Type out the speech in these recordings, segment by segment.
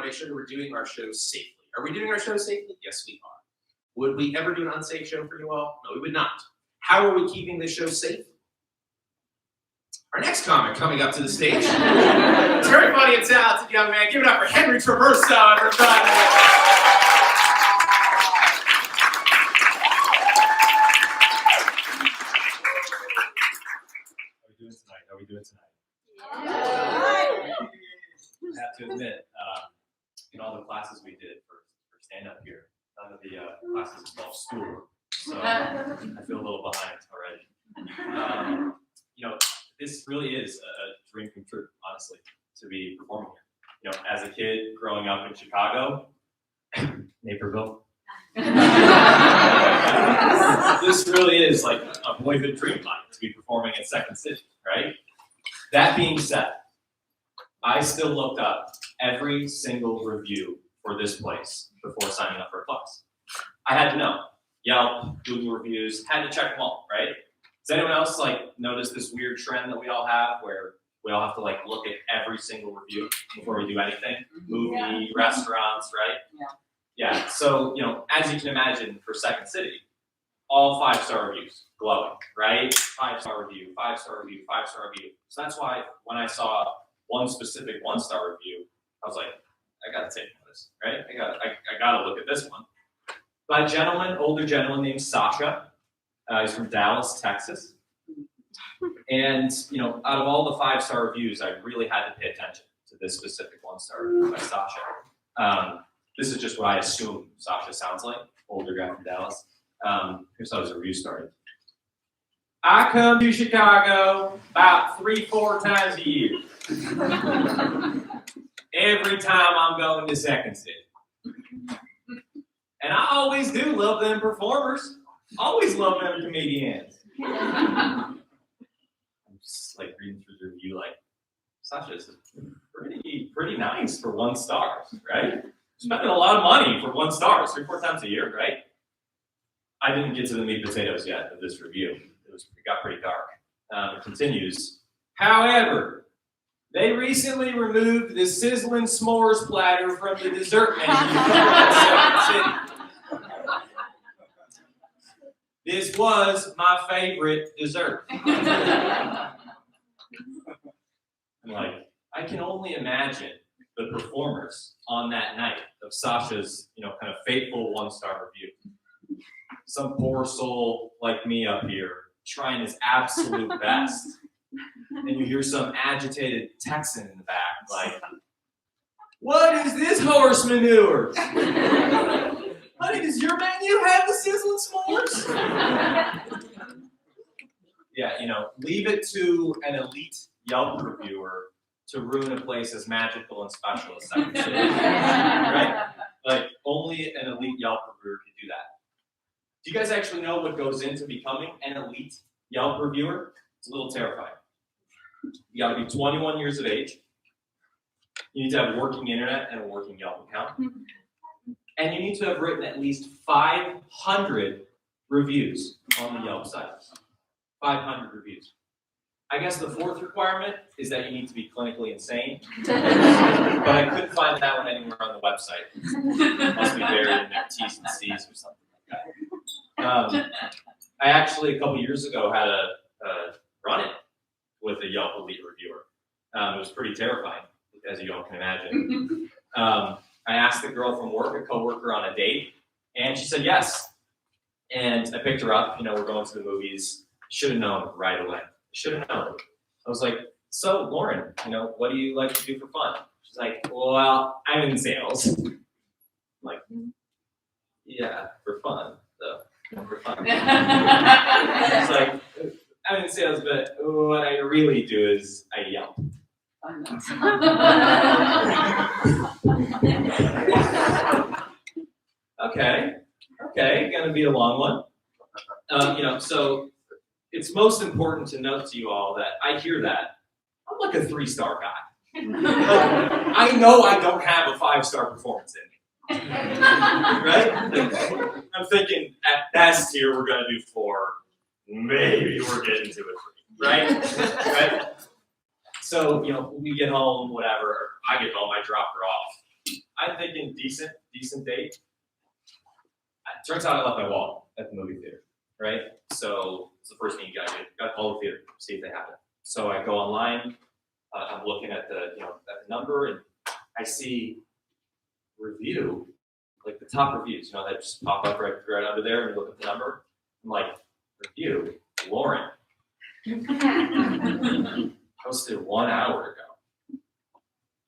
make sure that we're doing our show safely. Are we doing our show safely? Yes, we are. Would we ever do an unsafe show for you all? No, we would not. How are we keeping this show safe? Our next comic coming up to the stage. Very funny and talented young man. Give it up for Henry Traverso, everybody. How are we doing tonight? I have to admit, in all the classes we did for stand-up here, none of the classes involved schoolwork, so I feel a little behind already. This really is a dream come true, honestly, to be performing here. As a kid growing up in Chicago, Naperville, this really is like a boyhood dream of mine to be performing at Second City, right? That being said, I still looked up every single review for this place before signing up for a class. I had to know. Yelp, Google reviews, had to check them all, right? Does anyone else notice this weird trend that we all have where we all have to look at every single review before we do anything? Movie, restaurants, right? Yeah. So, as you can imagine for Second City, all 5-star reviews, glowing, right? 5-star review, 5-star review, 5-star review. So that's why when I saw one specific 1-star review, I was like, I gotta take notice, right? I gotta look at this one. By a gentleman, older gentleman named Sasha. He's from Dallas, Texas. And, out of all the 5-star reviews, I really had to pay attention to this specific 1-star review by Sasha. This is just what I assume Sasha sounds like, older guy from Dallas. Here's how his review started. I come to Chicago about 3-4 times a year. Every time I'm going to Second City. And I always do love them performers. Always love them comedians. I'm just reading through the review Sasha, this is pretty nice for 1 star, right? Spending a lot of money for 1 star, 3-4 times a year, right? I didn't get to the meat and potatoes yet of this review. It got pretty dark. It continues. However, they recently removed the sizzling s'mores platter from the dessert menu at Second City. This was my favorite dessert. I'm I can only imagine the performers on that night of Sasha's, kind of fateful 1-star review. Some poor soul like me up here trying his absolute best. And you hear some agitated Texan in the back what is this horse manure? Honey, does your menu have the sizzling s'mores? Yeah, leave it to an elite Yelp reviewer to ruin a place as magical and special as Second City. Right? Only an elite Yelp reviewer could do that. Do you guys actually know what goes into becoming an elite Yelp reviewer? It's a little terrifying. You gotta be 21 years of age. You need to have working internet and a working Yelp account. And you need to have written at least 500 reviews on the Yelp site. 500 reviews. I guess the 4th requirement is that you need to be clinically insane. But I couldn't find that one anywhere on the website. It must be buried in their T's and C's or something like that. I actually, a couple years ago, had a run-in with a Yelp elite reviewer. It was pretty terrifying, as you all can imagine. I asked the girl from work, a coworker, on a date, and she said yes. And I picked her up. We're going to the movies. Should have known right away. Should have known. I was like, so, Lauren, what do you like to do for fun? She's like, well, I'm in sales. I'm like, yeah, for fun, though. For fun. It's like, I'm in sales, but what I really do is I yell. Okay, gonna be a long one. So it's most important to note to you all that I hear that I'm like a 3-star guy. I know I don't have a 5-star performance in me, right? I'm thinking at best here we're gonna do 4, maybe we're getting to a 3, right? So we get home, whatever. I get home, I drop her off. I'm thinking decent date. Turns out I left my wallet at the movie theater, right? So it's the first thing you gotta do. You gotta call the theater, see if they have it. So I go online. I'm looking at the at the number, and I see review, like the top reviews, that just pop up right under there, and you look at the number. I'm like, review, Lauren. Posted 1 hour ago.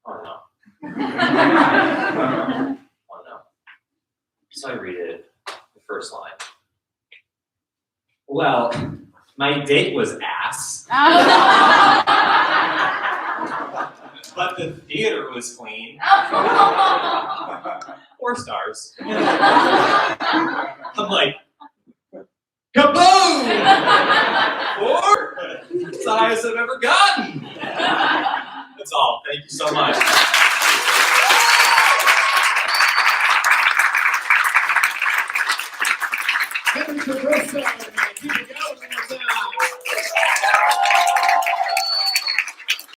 Oh no. Oh no. So I read it, the first line. Well, my date was ass. But the theater was clean. 4 stars. I'm like, kaboom! 4? It's the highest I've ever gotten. That's all. Thank you so much. Henry Caruso, keep it going.